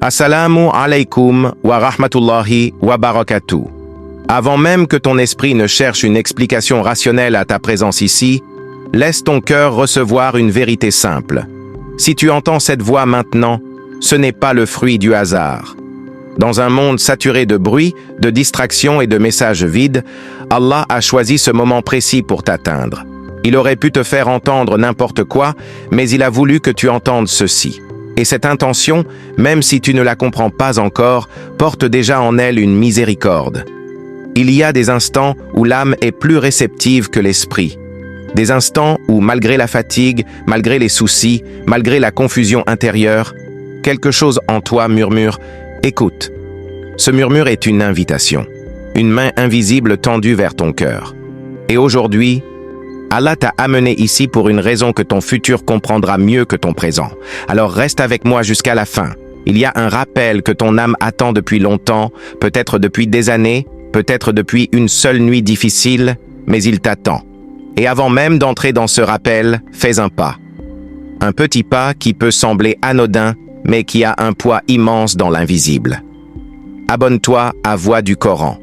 Assalamu alaikum wa rahmatullahi wa barakatuh. Avant même que ton esprit ne cherche une explication rationnelle à ta présence ici, laisse ton cœur recevoir une vérité simple. Si tu entends cette voix maintenant, ce n'est pas le fruit du hasard. Dans un monde saturé de bruit, de distractions et de messages vides, Allah a choisi ce moment précis pour t'atteindre. Il aurait pu te faire entendre n'importe quoi, mais il a voulu que tu entendes ceci. Et cette intention, même si tu ne la comprends pas encore, porte déjà en elle une miséricorde. Il y a des instants où l'âme est plus réceptive que l'esprit. Des instants où, malgré la fatigue, malgré les soucis, malgré la confusion intérieure, quelque chose en toi murmure « Écoute ». Ce murmure est une invitation, une main invisible tendue vers ton cœur. Et aujourd'hui, Allah t'a amené ici pour une raison que ton futur comprendra mieux que ton présent. Alors reste avec moi jusqu'à la fin. Il y a un rappel que ton âme attend depuis longtemps, peut-être depuis des années, peut-être depuis une seule nuit difficile, mais il t'attend. Et avant même d'entrer dans ce rappel, fais un pas. Un petit pas qui peut sembler anodin, mais qui a un poids immense dans l'invisible. Abonne-toi à Voix du Coran.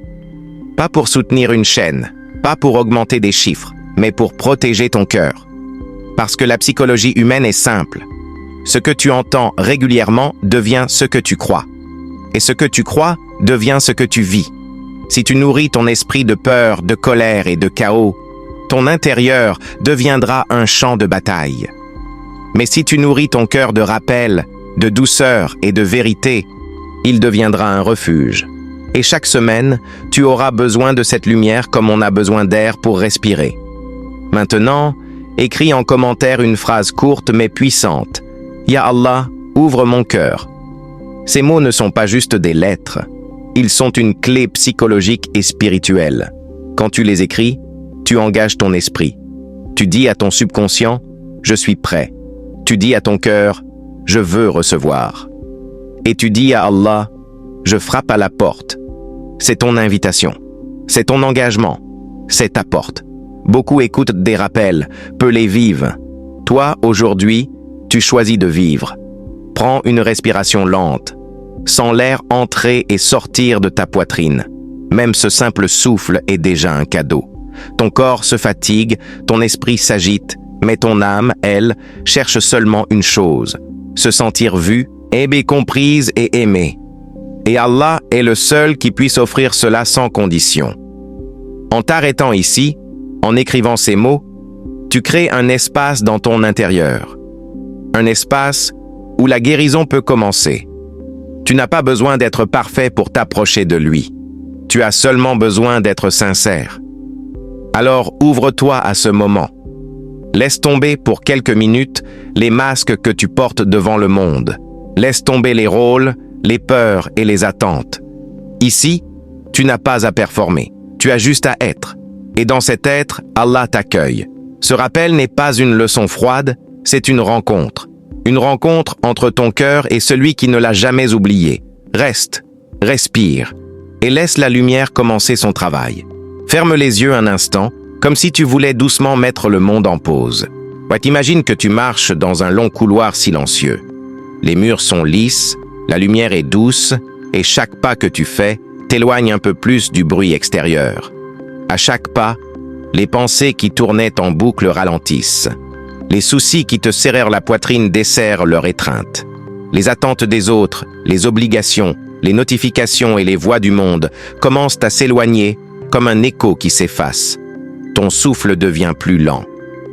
Pas pour soutenir une chaîne, pas pour augmenter des chiffres, mais pour protéger ton cœur. Parce que la psychologie humaine est simple. Ce que tu entends régulièrement devient ce que tu crois. Et ce que tu crois devient ce que tu vis. Si tu nourris ton esprit de peur, de colère et de chaos, ton intérieur deviendra un champ de bataille. Mais si tu nourris ton cœur de rappel, de douceur et de vérité, il deviendra un refuge. Et chaque semaine, tu auras besoin de cette lumière comme on a besoin d'air pour respirer. Maintenant, écris en commentaire une phrase courte mais puissante. Ya Allah, ouvre mon cœur. Ces mots ne sont pas juste des lettres. Ils sont une clé psychologique et spirituelle. Quand tu les écris, tu engages ton esprit. Tu dis à ton subconscient, je suis prêt. Tu dis à ton cœur, je veux recevoir. Et tu dis à Allah, je frappe à la porte. C'est ton invitation. C'est ton engagement. C'est ta porte. Beaucoup écoutent des rappels, peu les vivent. Toi, aujourd'hui, tu choisis de vivre. Prends une respiration lente. Sens l'air entrer et sortir de ta poitrine. Même ce simple souffle est déjà un cadeau. Ton corps se fatigue, ton esprit s'agite, mais ton âme, elle, cherche seulement une chose, se sentir vue, aimée, comprise et aimée. Et Allah est le seul qui puisse offrir cela sans condition. En t'arrêtant ici, en écrivant ces mots, tu crées un espace dans ton intérieur. Un espace où la guérison peut commencer. Tu n'as pas besoin d'être parfait pour t'approcher de lui. Tu as seulement besoin d'être sincère. Alors ouvre-toi à ce moment. Laisse tomber pour quelques minutes les masques que tu portes devant le monde. Laisse tomber les rôles, les peurs et les attentes. Ici, tu n'as pas à performer. Tu as juste à être. Et dans cet être, Allah t'accueille. Ce rappel n'est pas une leçon froide, c'est une rencontre. Une rencontre entre ton cœur et celui qui ne l'a jamais oublié. Reste, respire, et laisse la lumière commencer son travail. Ferme les yeux un instant, comme si tu voulais doucement mettre le monde en pause. Ouais, t'imagines que tu marches dans un long couloir silencieux. Les murs sont lisses, la lumière est douce, et chaque pas que tu fais t'éloigne un peu plus du bruit extérieur. À chaque pas, les pensées qui tournaient en boucle ralentissent. Les soucis qui te serrèrent la poitrine desserrent leur étreinte. Les attentes des autres, les obligations, les notifications et les voix du monde commencent à s'éloigner comme un écho qui s'efface. Ton souffle devient plus lent.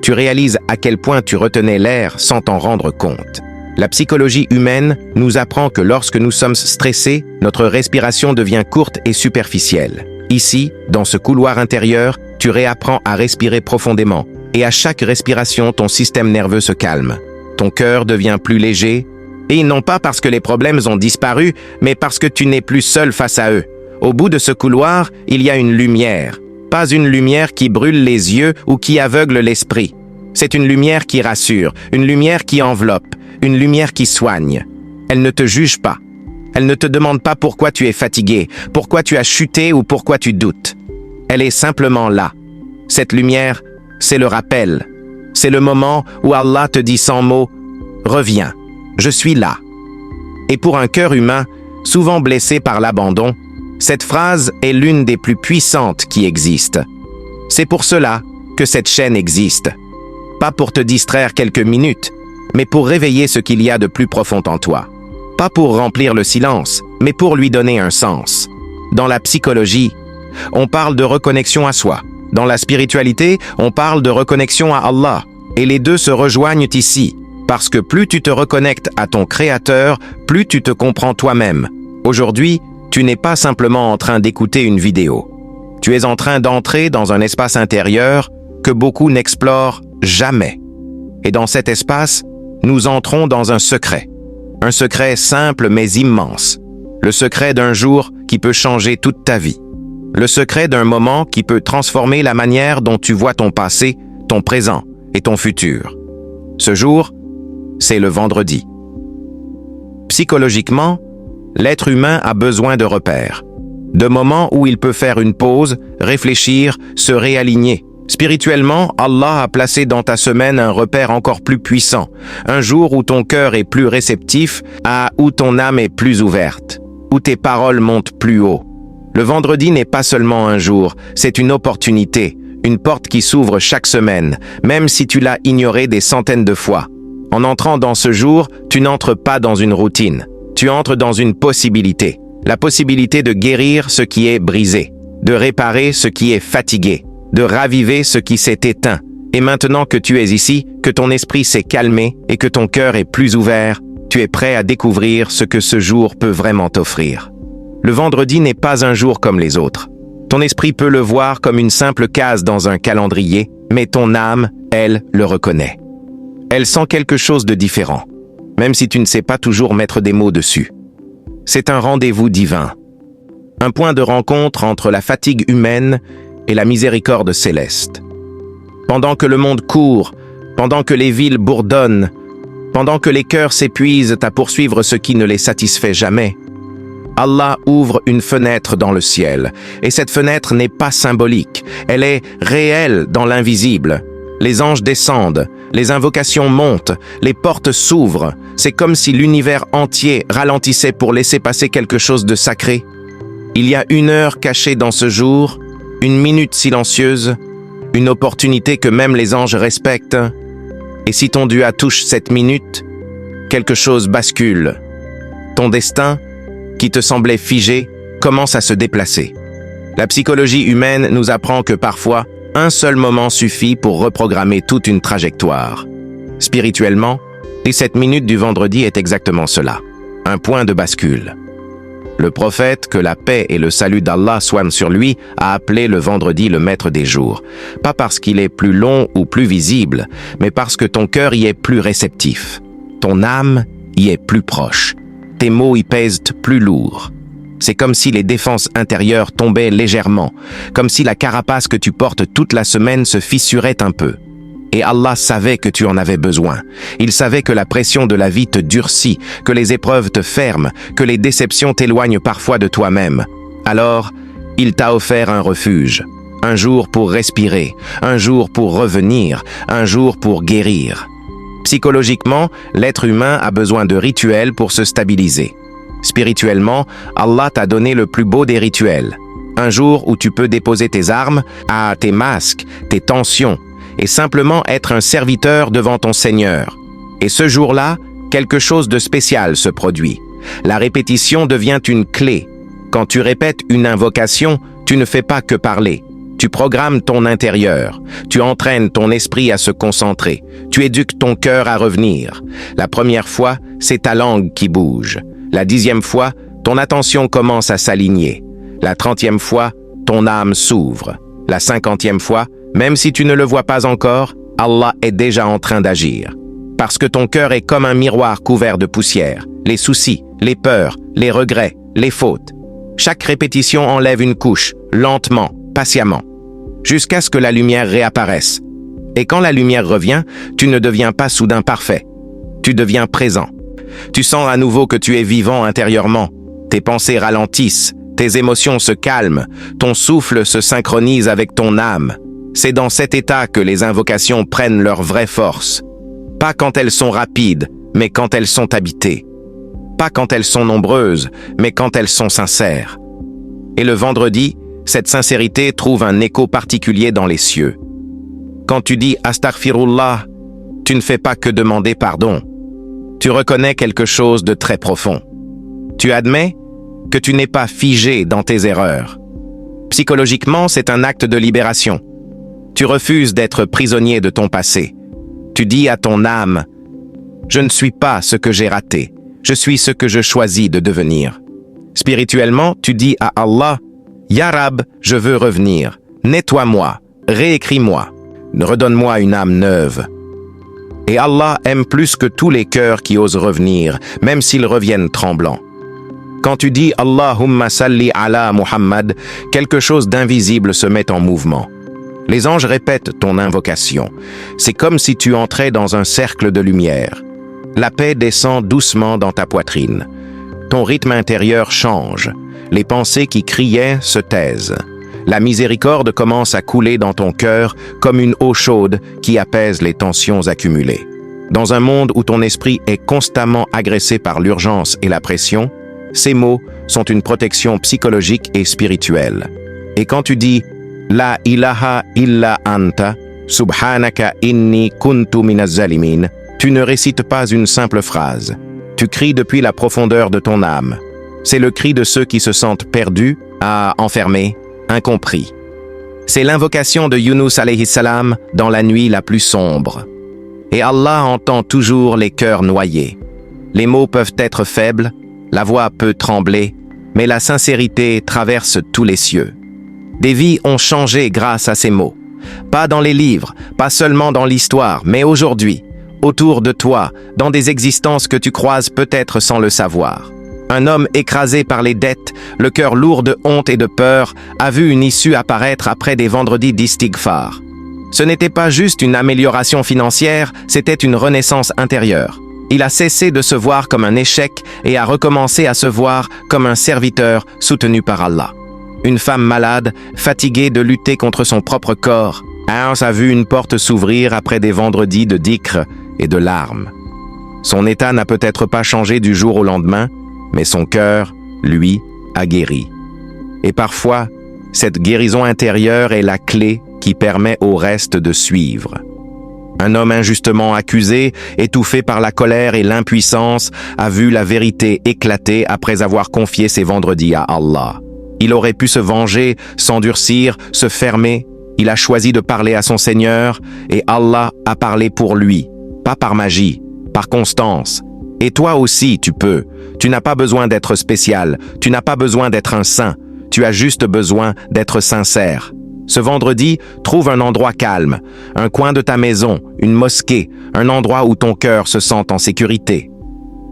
Tu réalises à quel point tu retenais l'air sans t'en rendre compte. La psychologie humaine nous apprend que lorsque nous sommes stressés, notre respiration devient courte et superficielle. Ici, dans ce couloir intérieur, tu réapprends à respirer profondément. Et à chaque respiration, ton système nerveux se calme. Ton cœur devient plus léger. Et non pas parce que les problèmes ont disparu, mais parce que tu n'es plus seul face à eux. Au bout de ce couloir, il y a une lumière. Pas une lumière qui brûle les yeux ou qui aveugle l'esprit. C'est une lumière qui rassure, une lumière qui enveloppe, une lumière qui soigne. Elle ne te juge pas. Elle ne te demande pas pourquoi tu es fatigué, pourquoi tu as chuté ou pourquoi tu doutes. Elle est simplement là. Cette lumière, c'est le rappel. C'est le moment où Allah te dit sans mots « Reviens, je suis là ». Et pour un cœur humain, souvent blessé par l'abandon, cette phrase est l'une des plus puissantes qui existent. C'est pour cela que cette chaîne existe. Pas pour te distraire quelques minutes, mais pour réveiller ce qu'il y a de plus profond en toi. Pas pour remplir le silence, mais pour lui donner un sens. Dans la psychologie, on parle de reconnexion à soi. Dans la spiritualité, on parle de reconnexion à Allah. Et les deux se rejoignent ici, parce que plus tu te reconnectes à ton Créateur, plus tu te comprends toi-même. Aujourd'hui, tu n'es pas simplement en train d'écouter une vidéo. Tu es en train d'entrer dans un espace intérieur que beaucoup n'explorent jamais. Et dans cet espace, nous entrons dans un secret. Un secret simple mais immense. Le secret d'un jour qui peut changer toute ta vie. Le secret d'un moment qui peut transformer la manière dont tu vois ton passé, ton présent et ton futur. Ce jour, c'est le vendredi. Psychologiquement, l'être humain a besoin de repères, de moments où il peut faire une pause, réfléchir, se réaligner. Spirituellement, Allah a placé dans ta semaine un repère encore plus puissant, un jour où ton cœur est plus réceptif, où ton âme est plus ouverte, où tes paroles montent plus haut. Le vendredi n'est pas seulement un jour, c'est une opportunité, une porte qui s'ouvre chaque semaine, même si tu l'as ignorée des centaines de fois. En entrant dans ce jour, tu n'entres pas dans une routine, tu entres dans une possibilité. La possibilité de guérir ce qui est brisé, de réparer ce qui est fatigué, de raviver ce qui s'est éteint. Et maintenant que tu es ici, que ton esprit s'est calmé et que ton cœur est plus ouvert, tu es prêt à découvrir ce que ce jour peut vraiment t'offrir. Le vendredi n'est pas un jour comme les autres. Ton esprit peut le voir comme une simple case dans un calendrier, mais ton âme, elle, le reconnaît. Elle sent quelque chose de différent, même si tu ne sais pas toujours mettre des mots dessus. C'est un rendez-vous divin, un point de rencontre entre la fatigue humaine et la miséricorde céleste. Pendant que le monde court, pendant que les villes bourdonnent, pendant que les cœurs s'épuisent à poursuivre ce qui ne les satisfait jamais, Allah ouvre une fenêtre dans le ciel, et cette fenêtre n'est pas symbolique, elle est réelle dans l'invisible. Les anges descendent, les invocations montent, les portes s'ouvrent. C'est comme si l'univers entier ralentissait pour laisser passer quelque chose de sacré. Il y a une heure cachée dans ce jour, une minute silencieuse, une opportunité que même les anges respectent. Et si ton Dieu touche cette minute, quelque chose bascule. Ton destin, qui te semblait figé, commence à se déplacer. La psychologie humaine nous apprend que parfois, un seul moment suffit pour reprogrammer toute une trajectoire. Spirituellement, les 7 minutes du vendredi est exactement cela, un point de bascule. Le prophète, que la paix et le salut d'Allah soient sur lui, a appelé le vendredi le maître des jours. Pas parce qu'il est plus long ou plus visible, mais parce que ton cœur y est plus réceptif. Ton âme y est plus proche. Tes mots y pèsent plus lourd. C'est comme si les défenses intérieures tombaient légèrement, comme si la carapace que tu portes toute la semaine se fissurait un peu. Et Allah savait que tu en avais besoin. Il savait que la pression de la vie te durcit, que les épreuves te ferment, que les déceptions t'éloignent parfois de toi-même. Alors, il t'a offert un refuge, un jour pour respirer, un jour pour revenir, un jour pour guérir. Psychologiquement, l'être humain a besoin de rituels pour se stabiliser. Spirituellement, Allah t'a donné le plus beau des rituels. Un jour où tu peux déposer tes armes, tes masques, tes tensions, et simplement être un serviteur devant ton Seigneur. Et ce jour-là, quelque chose de spécial se produit. La répétition devient une clé. Quand tu répètes une invocation, tu ne fais pas que parler. Tu programmes ton intérieur. Tu entraînes ton esprit à se concentrer. Tu éduques ton cœur à revenir. La première fois, c'est ta langue qui bouge. La 10e fois, ton attention commence à s'aligner. La 30e fois, ton âme s'ouvre. La 50e fois, même si tu ne le vois pas encore, Allah est déjà en train d'agir. Parce que ton cœur est comme un miroir couvert de poussière. Les soucis, les peurs, les regrets, les fautes. Chaque répétition enlève une couche, lentement, patiemment, jusqu'à ce que la lumière réapparaisse. Et quand la lumière revient, tu ne deviens pas soudain parfait. Tu deviens présent. Tu sens à nouveau que tu es vivant intérieurement. Tes pensées ralentissent, tes émotions se calment, ton souffle se synchronise avec ton âme. C'est dans cet état que les invocations prennent leur vraie force. Pas quand elles sont rapides, mais quand elles sont habitées. pas quand elles sont nombreuses, mais quand elles sont sincères. Et le vendredi, cette sincérité trouve un écho particulier dans les cieux. Quand tu dis « Astaghfirullah », tu ne fais pas que demander pardon. Tu reconnais quelque chose de très profond. Tu admets que tu n'es pas figé dans tes erreurs. Psychologiquement, c'est un acte de libération. Tu refuses d'être prisonnier de ton passé. Tu dis à ton âme « Je ne suis pas ce que j'ai raté, je suis ce que je choisis de devenir ». Spirituellement, tu dis à Allah « Ya Rab, je veux revenir, nettoie-moi, réécris-moi, redonne-moi une âme neuve ». Et Allah aime plus que tous les cœurs qui osent revenir, même s'ils reviennent tremblants. Quand tu dis « Allahumma salli ala Muhammad », quelque chose d'invisible se met en mouvement. Les anges répètent ton invocation. C'est comme si tu entrais dans un cercle de lumière. La paix descend doucement dans ta poitrine. Ton rythme intérieur change. Les pensées qui criaient se taisent. La miséricorde commence à couler dans ton cœur comme une eau chaude qui apaise les tensions accumulées. Dans un monde où ton esprit est constamment agressé par l'urgence et la pression, ces mots sont une protection psychologique et spirituelle. Et quand tu dis « La ilaha illa anta, subhanaka inni kuntu minaz zalimin », tu ne récites pas une simple phrase. Tu cries depuis la profondeur de ton âme. C'est le cri de ceux qui se sentent perdus, enfermés, incompris. C'est l'invocation de Yunus alayhi salam dans la nuit la plus sombre. Et Allah entend toujours les cœurs noyés. Les mots peuvent être faibles, la voix peut trembler, mais la sincérité traverse tous les cieux. Des vies ont changé grâce à ces mots. Pas dans les livres, pas seulement dans l'histoire, mais aujourd'hui, autour de toi, dans des existences que tu croises peut-être sans le savoir. Un homme écrasé par les dettes, le cœur lourd de honte et de peur, a vu une issue apparaître après des vendredis d'istighfar. Ce n'était pas juste une amélioration financière, c'était une renaissance intérieure. Il a cessé de se voir comme un échec et a recommencé à se voir comme un serviteur soutenu par Allah. Une femme malade, fatiguée de lutter contre son propre corps, a vu une porte s'ouvrir après des vendredis de dhikr et de larmes. Son état n'a peut-être pas changé du jour au lendemain, mais son cœur, lui, a guéri. Et parfois, cette guérison intérieure est la clé qui permet au reste de suivre. Un homme injustement accusé, étouffé par la colère et l'impuissance, a vu la vérité éclater après avoir confié ses vendredis à Allah. Il aurait pu se venger, s'endurcir, se fermer. Il a choisi de parler à son Seigneur et Allah a parlé pour lui, pas par magie, par constance. Et toi aussi, tu peux. Tu n'as pas besoin d'être spécial, tu n'as pas besoin d'être un saint, tu as juste besoin d'être sincère. Ce vendredi, trouve un endroit calme, un coin de ta maison, une mosquée, un endroit où ton cœur se sent en sécurité.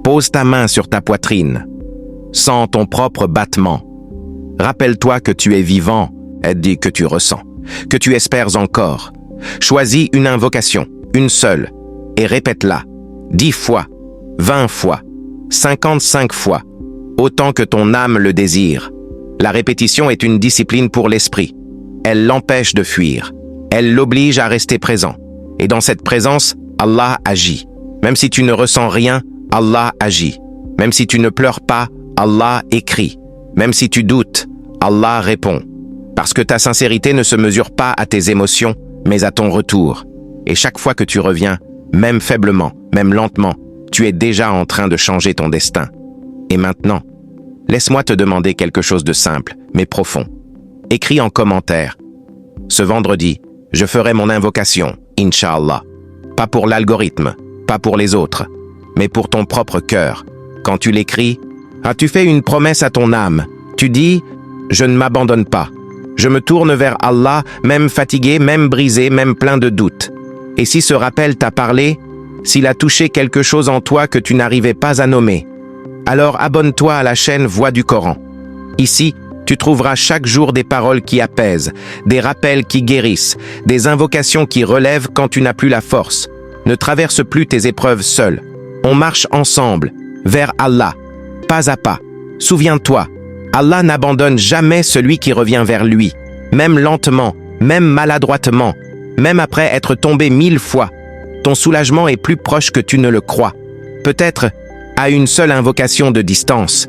Pose ta main sur ta poitrine. Sens ton propre battement. Rappelle-toi que tu es vivant, et que tu ressens, que tu espères encore. Choisis une invocation, une seule, et répète-la, 10 fois, 20 fois, 55 fois, autant que ton âme le désire. La répétition est une discipline pour l'esprit. Elle l'empêche de fuir. Elle l'oblige à rester présent. Et dans cette présence, Allah agit. Même si tu ne ressens rien, Allah agit. Même si tu ne pleures pas, Allah écrit. Même si tu doutes, Allah répond. Parce que ta sincérité ne se mesure pas à tes émotions, mais à ton retour. Et chaque fois que tu reviens, même faiblement, même lentement, tu es déjà en train de changer ton destin. Et maintenant, laisse-moi te demander quelque chose de simple, mais profond. Écris en commentaire. Ce vendredi, je ferai mon invocation, Inch'Allah. Pas pour l'algorithme, pas pour les autres, mais pour ton propre cœur. Quand tu l'écris, as-tu fait une promesse à ton âme? Tu dis, je ne m'abandonne pas. Je me tourne vers Allah, même fatigué, même brisé, même plein de doutes. Et si ce rappel t'a parlé, s'il a touché quelque chose en toi que tu n'arrivais pas à nommer, alors abonne-toi à la chaîne Voix du Coran. Ici, tu trouveras chaque jour des paroles qui apaisent, des rappels qui guérissent, des invocations qui relèvent quand tu n'as plus la force. Ne traverse plus tes épreuves seul. On marche ensemble, vers Allah, pas à pas. Souviens-toi, Allah n'abandonne jamais celui qui revient vers lui, même lentement, même maladroitement, même après être tombé 1000 fois. Ton soulagement est plus proche que tu ne le crois. Peut-être à une seule invocation de distance,